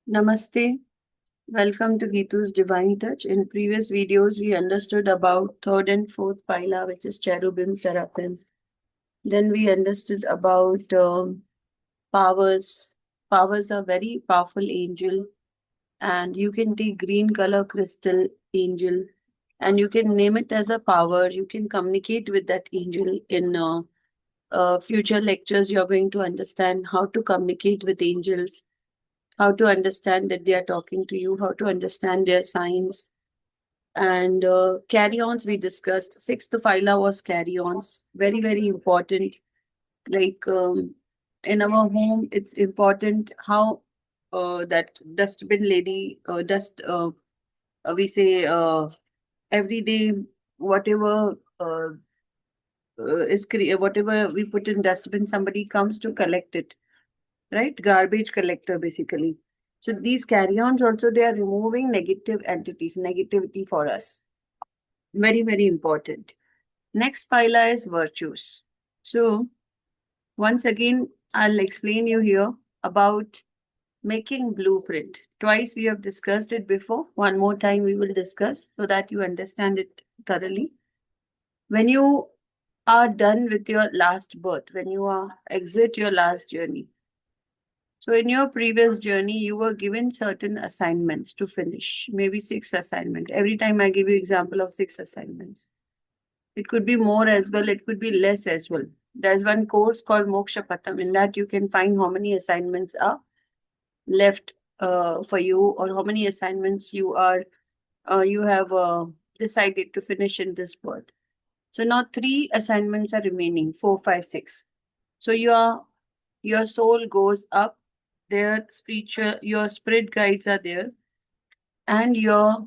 Namaste. Welcome to Gitu's Divine Touch. In previous videos, we understood about third and fourth pila, which is cherubim, seraphim. Then we understood about powers. Powers are very powerful angel, and you can take green color crystal angel, and you can name it as a power. You can communicate with that angel in future lectures. You're going to understand how to communicate with angels, how to understand that they are talking to you, how to understand their signs. And carry-ons we discussed. Sixth phyla was carry-ons. Very, very important. Like in our home, it's important how that dustbin lady, we say every day, whatever whatever we put in dustbin, somebody comes to collect it, right? Garbage collector, basically. So these carry-ons also, they are removing negative entities, negativity for us. Very, very important. Next pila is virtues. So once again, I'll explain you here about making blueprint. Twice we have discussed it before. One more time we will discuss so that you understand it thoroughly. When you are done with your last birth, when you are exit your last journey. So in your previous journey, you were given certain assignments to finish, maybe 6 assignments. Every time I give you example of 6 assignments. It could be more as well, it could be less as well. There's one course called Moksha Patham. In that, you can find how many assignments are left for you, or how many assignments you have decided to finish in this birth. So now 3 assignments are remaining, 4, 5, 6. So your soul goes up. Their spiritual, your spirit guides are there, and uh,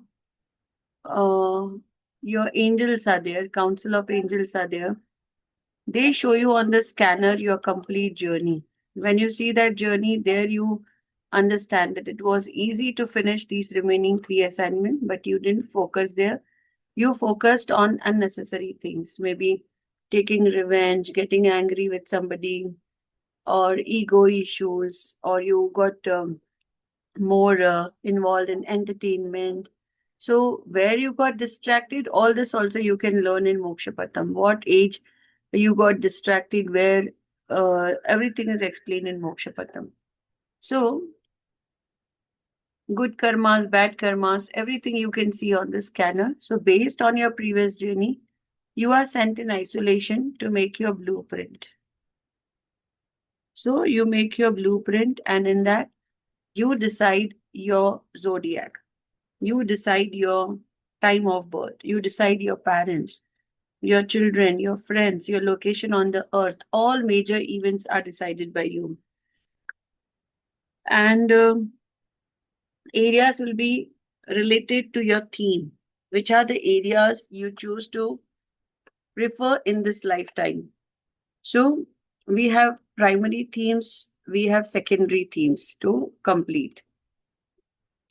your angels are there. Council of angels are there. They show you on the scanner your complete journey. When you see that journey, there you understand that it was easy to finish these remaining 3 assignments, but you didn't focus there. You focused on unnecessary things, maybe taking revenge, getting angry with somebody, or ego issues, or you got more involved in entertainment. So, where you got distracted, all this also you can learn in Mokshapatham. What age you got distracted, where everything is explained in Mokshapatham. So, good karmas, bad karmas, everything you can see on the scanner. So, based on your previous journey, you are sent in isolation to make your blueprint. So, you make your blueprint, and in that, you decide your zodiac. You decide your time of birth. You decide your parents, your children, your friends, your location on the earth. All major events are decided by you. And areas will be related to your theme, which are the areas you choose to prefer in this lifetime. So we have primary themes, we have secondary themes to complete.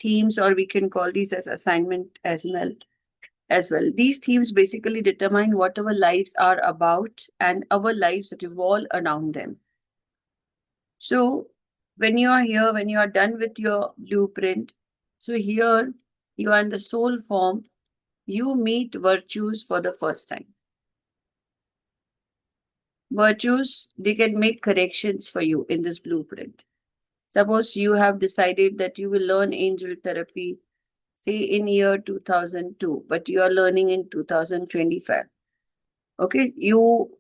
Themes, or we can call these as assignment as well. These themes basically determine what our lives are about, and our lives revolve around them. So, when you are here, when you are done with your blueprint, so here you are in the soul form, you meet virtues for the first time. Virtues, they can make corrections for you in this blueprint. Suppose you have decided that you will learn angel therapy, say in year 2002, but you are learning in 2025. Okay, you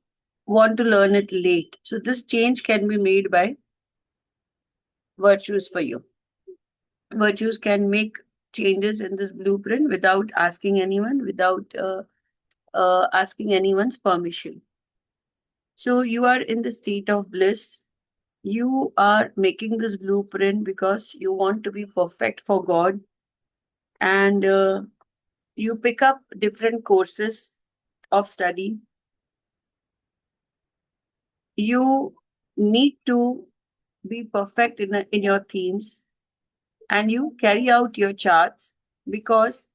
want to learn it late. So this change can be made by virtues for you. Virtues can make changes in this blueprint without asking anyone, without asking anyone's permission. So you are in the state of bliss. You are making this blueprint because you want to be perfect for God, and you pick up different courses of study. You need to be perfect in your themes, and you carry out your charts because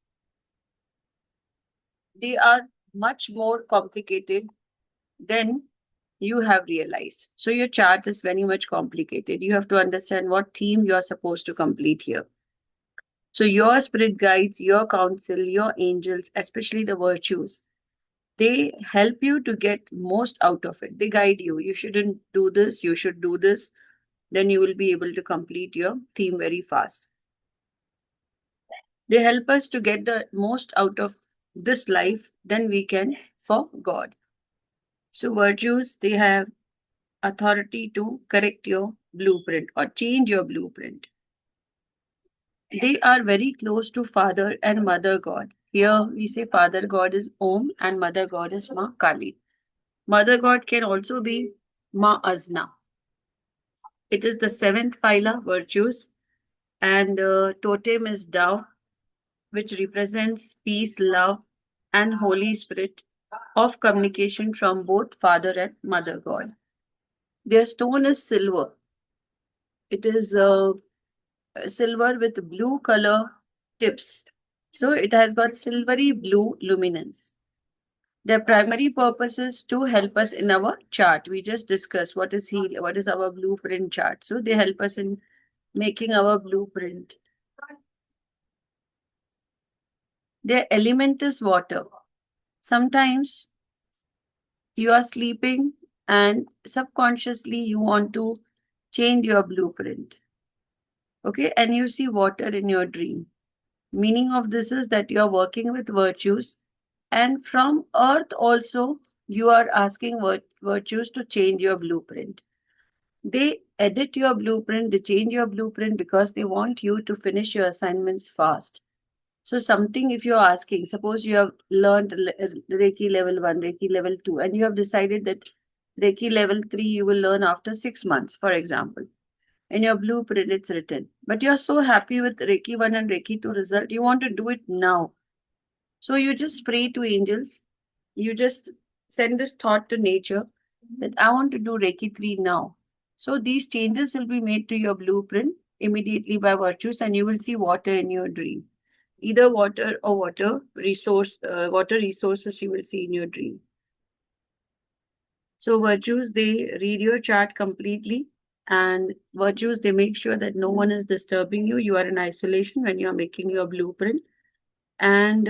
they are much more complicated than you have realized. So your chart is very much complicated. You have to understand what theme you are supposed to complete here. So your spirit guides, your counsel, your angels, especially the virtues, they help you to get most out of it. They guide you. You shouldn't do this, you should do this. Then you will be able to complete your theme very fast. They help us to get the most out of this life than we can for God. So virtues, they have authority to correct your blueprint or change your blueprint. They are very close to Father and Mother God. Here we say Father God is Om and Mother God is Ma Kali. Mother God can also be Ma Azna. It is the seventh phyla virtues, and the totem is Tao, which represents peace, love, and Holy Spirit of communication from both Father and Mother God. Their stone is silver. It is silver with blue color tips. So it has got silvery blue luminance. Their primary purpose is to help us in our chart. We just discussed what is our blueprint chart. So they help us in making our blueprint. Their element is water. Sometimes you are sleeping and subconsciously you want to change your blueprint. Okay, and you see water in your dream. Meaning of this is that you are working with virtues, and from earth also you are asking virtues to change your blueprint. They edit your blueprint, they change your blueprint because they want you to finish your assignments fast. So something, if you're asking, suppose you have learned Reiki level 1, Reiki level 2, and you have decided that Reiki level 3 you will learn after 6 months, for example. In your blueprint, it's written. But you're so happy with Reiki 1 and Reiki 2 result, you want to do it now. So you just pray to angels. You just send this thought to nature that I want to do Reiki 3 now. So these changes will be made to your blueprint immediately by virtues, and you will see water in your dream. Either water or water resources you will see in your dream. So virtues, they read your chart completely, and virtues, they make sure that no one is disturbing you. You are in isolation when you are making your blueprint, and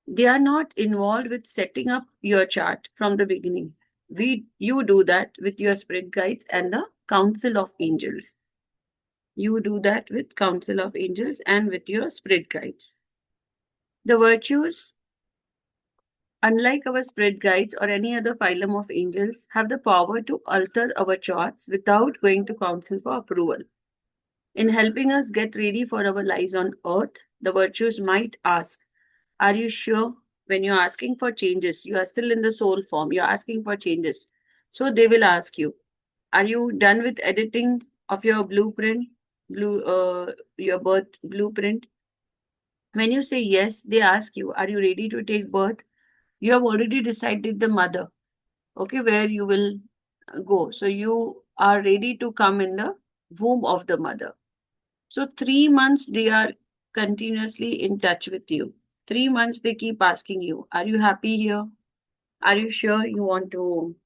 they are not involved with setting up your chart from the beginning. You do that with your spirit guides and the council of angels. You do that with council of angels and with your spirit guides. The virtues, unlike our spirit guides or any other phylum of angels, have the power to alter our charts without going to council for approval. In helping us get ready for our lives on earth, the virtues might ask, are you sure? When you're asking for changes, you are still in the soul form, you're asking for changes. So they will ask you, are you done with editing of your blueprint, your birth blueprint? When you say yes, they ask you, are you ready to take birth? You have already decided the mother, okay, where you will go. So you are ready to come in the womb of the mother. So 3 months they are continuously in touch with you. 3 months they keep asking you, are you happy here? Are you sure you want to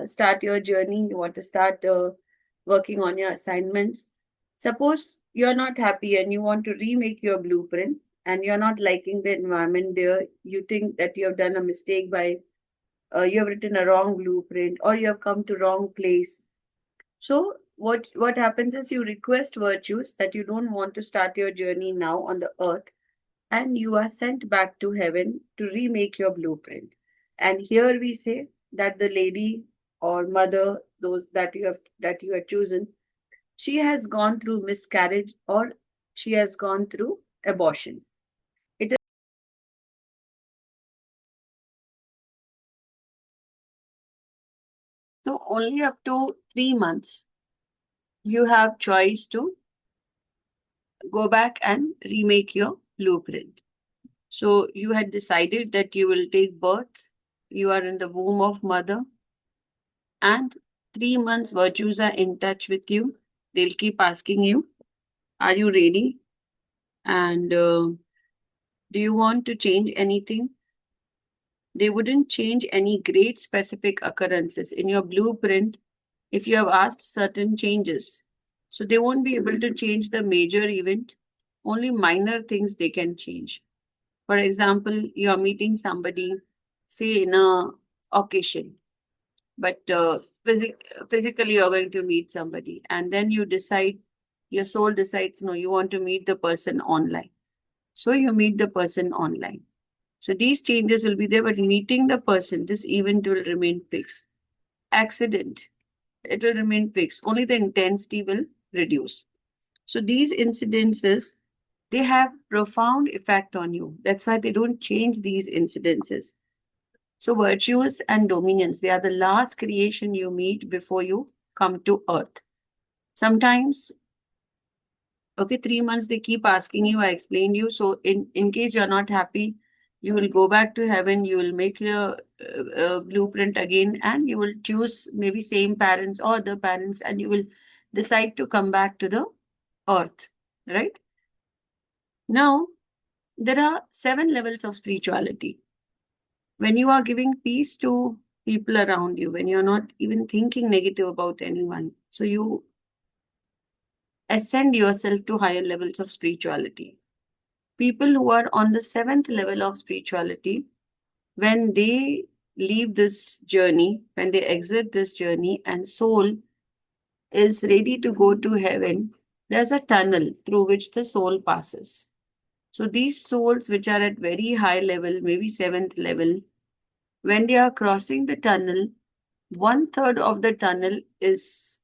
start your journey? You want to start working on your assignments? Suppose you're not happy and you want to remake your blueprint and you're not liking the environment there. You think that you have done a mistake by you have written a wrong blueprint or you have come to wrong place. So what happens is you request virtues that you don't want to start your journey now on the earth, and you are sent back to heaven to remake your blueprint. And here we say that the lady or mother, those that you have chosen, she has gone through miscarriage or she has gone through abortion. It is so only up to 3 months you have choice to go back and remake your blueprint. So you had decided that you will take birth, you are in the womb of mother, and 3 months virtues are in touch with you. They'll keep asking you, are you ready? And do you want to change anything? They wouldn't change any great specific occurrences in your blueprint if you have asked certain changes. So they won't be able to change the major event, only minor things they can change. For example, you are meeting somebody, say in a occasion, but physically you're going to meet somebody, and then you decide, your soul decides, no, you want to meet the person online. So you meet the person online. So these changes will be there, but meeting the person, this event will remain fixed. Accident, it will remain fixed. Only the intensity will reduce. So these incidences, they have profound effect on you. That's why they don't change these incidences. So virtues and dominions, they are the last creation you meet before you come to earth. Sometimes, okay, 3 months they keep asking you, I explained you. So in case you're not happy, you will go back to heaven, you will make your blueprint again, and you will choose maybe same parents or other parents, and you will decide to come back to the earth, right? Now, there are 7 levels of spirituality. When you are giving peace to people around you, when you're not even thinking negative about anyone, so you ascend yourself to higher levels of spirituality. People who are on the 7th level of spirituality, when they leave this journey, when they exit this journey, and soul is ready to go to heaven, there's a tunnel through which the soul passes. So these souls which are at very high level, maybe 7th level, when they are crossing the tunnel, 1/3 of the tunnel is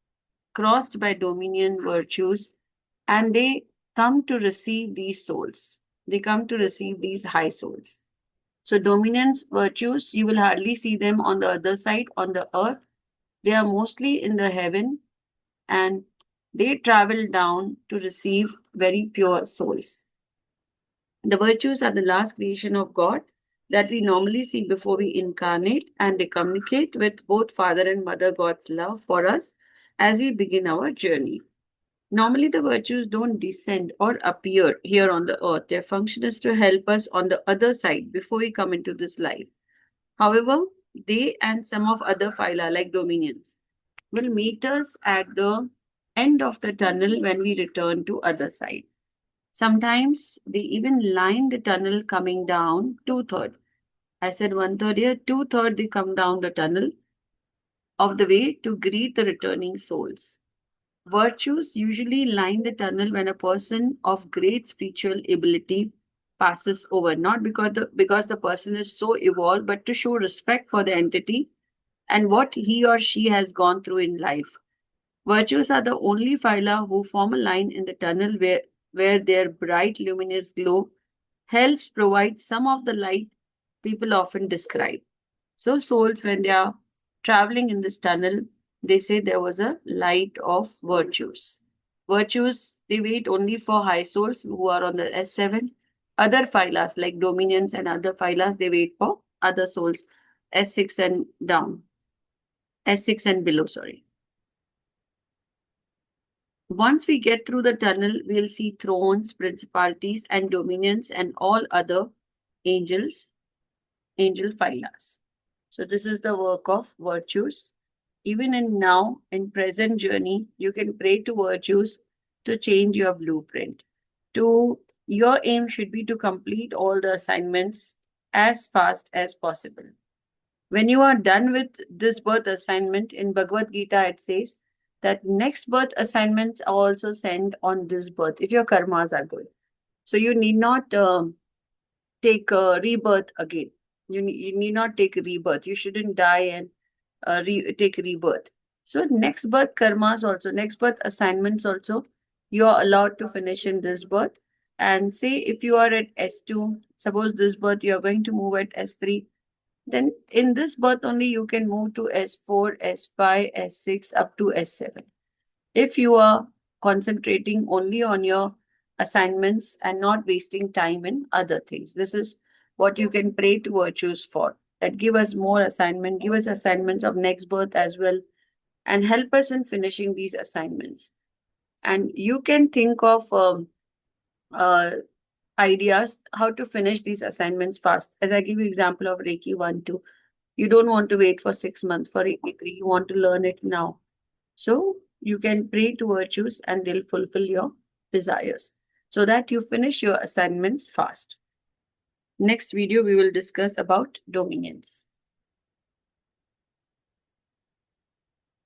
crossed by dominion virtues, and they come to receive these souls. They come to receive these high souls. So dominance virtues, you will hardly see them on the other side, on the earth. They are mostly in the heaven, and they travel down to receive very pure souls. The virtues are the last creation of God that we normally see before we incarnate, and they communicate with both Father and Mother God's love for us as we begin our journey. Normally, the virtues don't descend or appear here on the earth. Their function is to help us on the other side before we come into this life. However, they and some of other phyla, like dominions, will meet us at the end of the tunnel when we return to other side. Sometimes they even line the tunnel coming down 2/3. I said 1/3 here, 2/3 they come down the tunnel of the way to greet the returning souls. Virtues usually line the tunnel when a person of great spiritual ability passes over, not because the person is so evolved, but to show respect for the entity and what he or she has gone through in life. Virtues are the only phyla who form a line in the tunnel where their bright luminous glow helps provide some of the light people often describe. So souls, when they are traveling in this tunnel, they say there was a light of virtues. Virtues, they wait only for high souls who are on the S7. Other phylas like dominions and other phylas, they wait for other souls, S6 and down, S6 and below, sorry. Once we get through the tunnel, we'll see thrones, principalities, and dominions, and all other angels, angel phylas. So this is the work of virtues. Even in now, in present journey, you can pray to virtues to change your blueprint. To your aim should be to complete all the assignments as fast as possible. When you are done with this birth assignment, in Bhagavad Gita it says that next birth assignments are also sent on this birth if your karmas are good. So you need not take rebirth again. You need not take rebirth. You shouldn't die and take rebirth. So next birth karmas also, next birth assignments also, you are allowed to finish in this birth. And say if you are at S2, suppose this birth you are going to move at S3, then in this birth only you can move to S4, S5, S6 up to S7. If you are concentrating only on your assignments and not wasting time in other things. This is what you can pray to virtues for. That give us more assignment, give us assignments of next birth as well, and help us in finishing these assignments. And you can think of uh, ideas how to finish these assignments fast. As I give you example of Reiki 1, 2. You don't want to wait for 6 months for Reiki 3. You want to learn it now. So you can pray to virtues and they'll fulfill your desires so that you finish your assignments fast. Next video, we will discuss about dominions.